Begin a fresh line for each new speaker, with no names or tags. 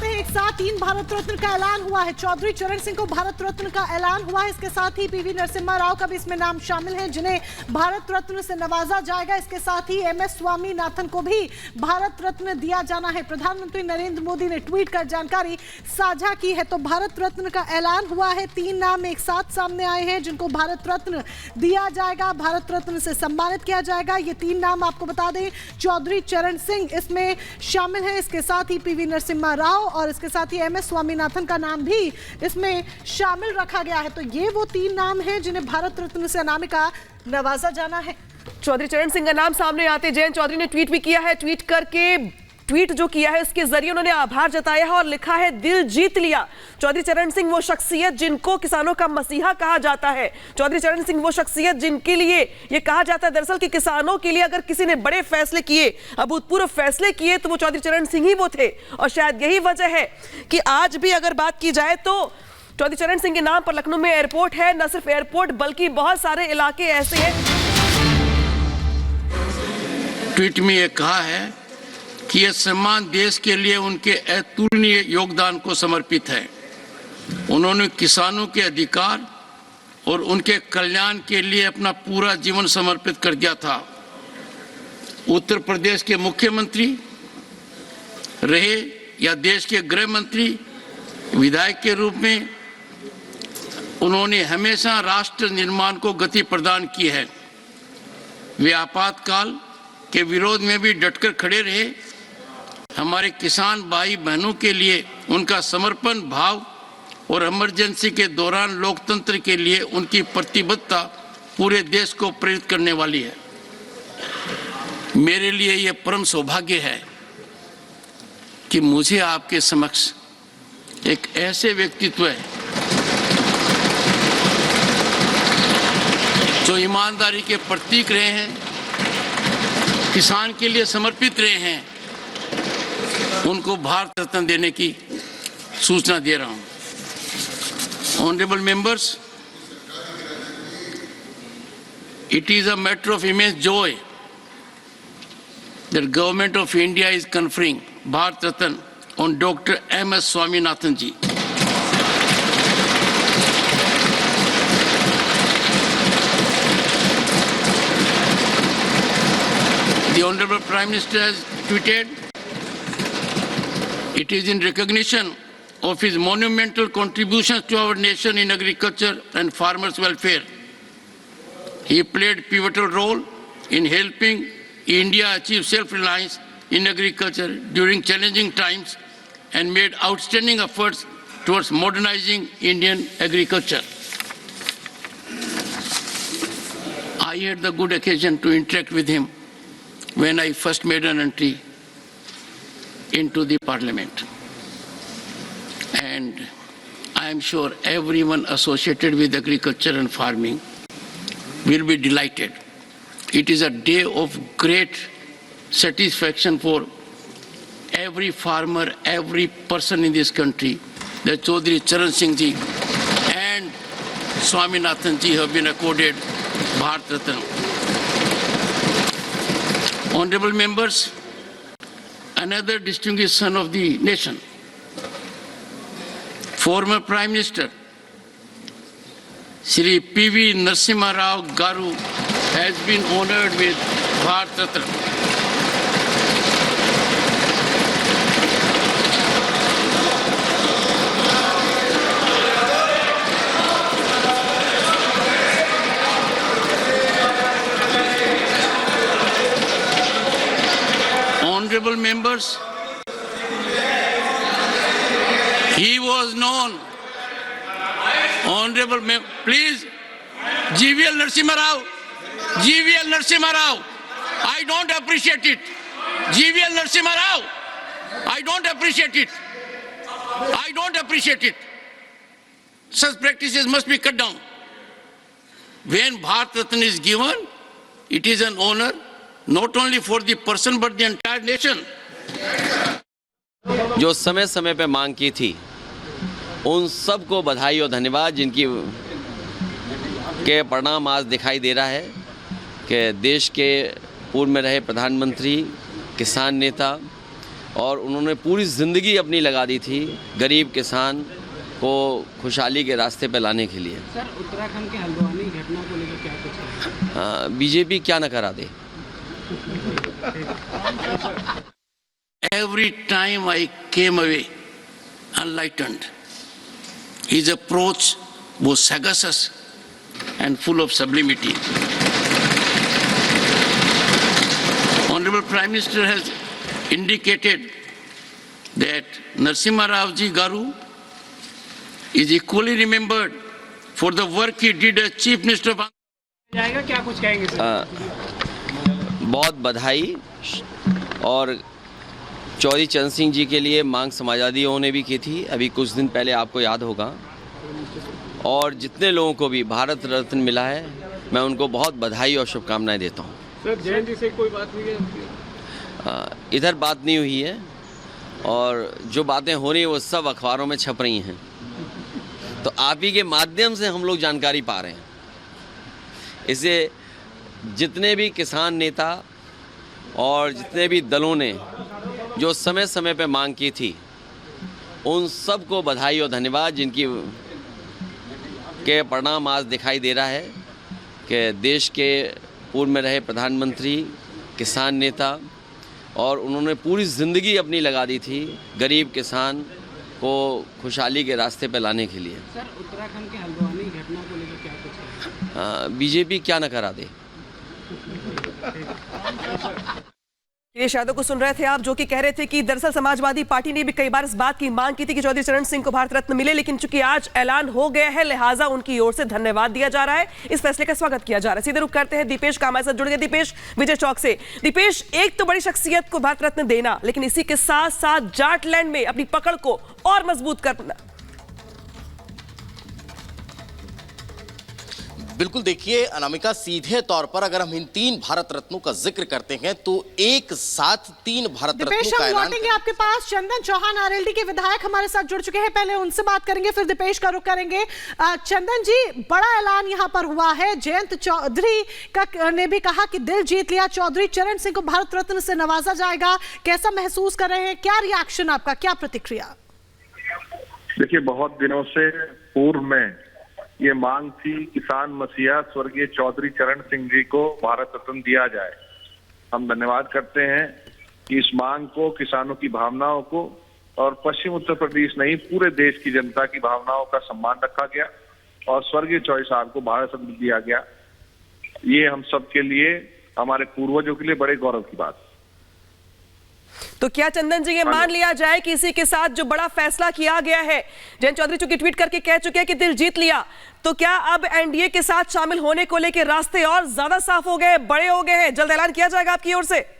जानते हैं, एक साथ 3 भारत रत्न का ऐलान हुआ है। चौधरी चरण सिंह को भारत रत्न का ऐलान हुआ है। इसके साथ ही पीवी नरसिम्हा राव का भी इसमें नाम शामिल है, जिन्हें भारत रत्न से नवाजा जाएगा। इसके साथ ही एमएस स्वामीनाथन को भी भारत रत्न दिया जाना है। प्रधानमंत्री नरेंद्र मोदी ने ट्वीट कर जानकारी साझा की है। तो भारत रत्न का ऐलान हुआ है। 3 नाम एक साथ सामने आए हैं जिनको भारत रत्न दिया जाएगा, भारत रत्न से सम्मानित किया जाएगा। ये 3 नाम आपको बता दें, चौधरी चरण सिंह इसमें शामिल है। इसके साथ ही पीवी नरसिम्हा राव और इसके साथ ही एमएस स्वामीनाथन का नाम भी इसमें शामिल रखा गया है। तो ये वो 3 नाम हैं जिन्हें भारत रत्न से अनामिका नवाजा जाना है।
चौधरी चरण सिंह का नाम सामने आते जयंत चौधरी ने ट्वीट भी किया है। ट्वीट जो किया है उसके जरिए उन्होंने आभार जताया है और लिखा है, दिल जीत लिया। चौधरी चरण सिंह वो शख्सियत जिनको किसानों का मसीहा कहा जाता है। चौधरी चरण सिंह वो शख्सियत जिनके लिए ये कहा जाता है दरअसल कि किसानों के लिए अगर किसी ने बड़े फैसले किए, अभूतपूर्व फैसले किए, तो वो चौधरी चरण सिंह ही वो थे। और शायद यही वजह है कि आज भी अगर बात की जाए तो चौधरी चरण सिंह के नाम पर लखनऊ में एयरपोर्ट है। न सिर्फ एयरपोर्ट बल्कि बहुत सारे इलाके ऐसे हैं।
ट्वीट में ये कहा है कि यह सम्मान देश के लिए उनके अतुलनीय योगदान को समर्पित है। उन्होंने किसानों के अधिकार और उनके कल्याण के लिए अपना पूरा जीवन समर्पित कर दिया था। उत्तर प्रदेश के मुख्यमंत्री रहे या देश के गृह मंत्री, विधायक के रूप में उन्होंने हमेशा राष्ट्र निर्माण को गति प्रदान की है। वे आपातकाल के विरोध में भी डटकर खड़े रहे। हमारे किसान भाई बहनों के लिए उनका समर्पण भाव और इमरजेंसी के दौरान लोकतंत्र के लिए उनकी प्रतिबद्धता पूरे देश को प्रेरित करने वाली है। मेरे लिए यह परम सौभाग्य है कि मुझे आपके समक्ष एक ऐसे व्यक्तित्व है जो ईमानदारी के प्रतीक रहे हैं, किसान के लिए समर्पित रहे हैं, उनको भारत रत्न देने की सूचना दे रहा हूं। Honourable members, it is a matter of immense joy that Government of India is conferring Bharat Ratna on Dr. M.S. Swaminathan ji. The Honorable Prime Minister has tweeted, it is in recognition of his monumental contributions to our nation in agriculture and farmers' welfare. He played a pivotal role in helping India achieve self-reliance in agriculture during challenging times and made outstanding efforts towards modernizing Indian agriculture. I had the good occasion to interact with him when I first made an entry into the parliament. And I am sure everyone associated with agriculture and farming will be delighted. It is a day of great satisfaction for every farmer, every person in this country, that Chaudhry Charan Singh ji and Swaminathan ji have been accorded Bharat Ratna. Honorable members, another distinguished son of the nation, former Prime Minister Shri P.V. Narasimha Rao Garu has been honored with Bharat Ratna. Honorable members, he was known, honorable please, GVL Narasimha Rao, I don't appreciate it. GVL Narasimha Rao, I don't appreciate it. Such practices must be cut down. When Bharat Ratna is given, it is an honor not only for the person but the entire nation.
जो समय समय पे मांग की थी, उन सबको बधाई और धन्यवाद, जिनकी के परिणाम आज दिखाई दे रहा है कि देश के पूर्व में रहे प्रधानमंत्री, किसान नेता और उन्होंने पूरी ज़िंदगी अपनी लगा दी थी गरीब किसान को खुशहाली के रास्ते पे लाने के लिए।
सर, उत्तराखंड के हल्द्वानी घटना को लेकर क्या कुछ है?
बीजेपी क्या न करा दे।
Every time I came away enlightened. His approach was sagacious and full of sublimity. Honorable Prime Minister has indicated that Narasimha Rao Ji Garu is equally remembered for the work he did as Chief Minister of
जाएगा, क्या कुछ कहेंगे sir?
बहुत बधाई। और चौधरी चरण सिंह जी के लिए मांग समाजवादियों ने भी की थी अभी कुछ दिन पहले, आपको याद होगा। और जितने लोगों को भी भारत रत्न मिला है, मैं उनको बहुत बधाई और शुभकामनाएं देता हूं।
सर, जयंत जी से कोई बात हुई है?
इधर बात नहीं हुई है, और जो बातें हो रही हैं वो सब अखबारों में छप रही हैं, तो आप ही के माध्यम से हम लोग जानकारी पा रहे हैं। इससे जितने भी किसान नेता और जितने भी दलों ने जो समय समय पे मांग की थी, उन सब को बधाई और धन्यवाद, जिनकी के परिणाम आज दिखाई दे रहा है कि देश के पूर्व में रहे प्रधानमंत्री, किसान नेता, और उन्होंने पूरी ज़िंदगी अपनी लगा दी थी गरीब किसान को खुशहाली के रास्ते पे लाने के लिए।
सर, उत्तराखंड के हल्द्वानी घटना को लेकर क्या कुछ है?
बीजेपी क्या न करा दे।
अखिलेश यादव को सुन रहे थे आप, जो कि कह रहे थे कि दरअसल समाजवादी पार्टी ने भी कई बार इस बात की मांग की थी कि चौधरी चरण सिंह को भारत रत्न मिले, लेकिन चूंकि आज ऐलान हो गया है, लिहाजा उनकी ओर से धन्यवाद दिया जा रहा है, इस फैसले का स्वागत किया जा रहा है। सीधे रुख करते हैं दीपेश का, हमारे साथ जुड़ गए दीपेश विजय चौक से। दीपेश, एक तो बड़ी शख्सियत को भारत रत्न देना, लेकिन इसी के साथ साथ जाटलैंड में अपनी पकड़ को और मजबूत करना।
बिल्कुल, देखिए अनामिका, सीधे तौर पर अगर हम इन 3 भारत रत्नों का जिक्र करते हैं तो एक साथ 3 भारत रत्नों का ऐलान।
लौटेंगे आपके पास। चंदन चौहान आरएलडी के विधायक हमारे साथ जुड़ चुके हैं, पहले उनसे बात करेंगे, फिर दीपेश का रुख करेंगे। चंदन जी, बड़ा ऐलान यहां पर हुआ है। जयंत चौधरी का ने भी कहा कि दिल जीत लिया, चौधरी चरण सिंह को भारत रत्न से नवाजा जाएगा। कैसा महसूस कर रहे हैं, क्या रिएक्शन आपका, क्या प्रतिक्रिया?
देखिए, बहुत दिनों से पूर्व में ये मांग थी किसान मसीहा स्वर्गीय चौधरी चरण सिंह जी को भारत रत्न दिया जाए। हम धन्यवाद करते हैं कि इस मांग को, किसानों की भावनाओं को और पश्चिम उत्तर प्रदेश नहीं पूरे देश की जनता की भावनाओं का सम्मान रखा गया और स्वर्गीय चौधरी साहब को भारत रत्न दिया गया। ये हम सब के लिए, हमारे पूर्वजों के लिए बड़े गौरव की बात।
तो क्या चंदन जी ये मान लिया जाए कि इसी के साथ जो बड़ा फैसला किया गया है, जयंत चौधरी चूंकि ट्वीट करके कह चुके हैं कि दिल जीत लिया, तो क्या अब एनडीए के साथ शामिल होने को लेकर रास्ते और ज्यादा साफ हो गए, बड़े हो गए हैं, जल्द ऐलान किया जाएगा आपकी ओर से?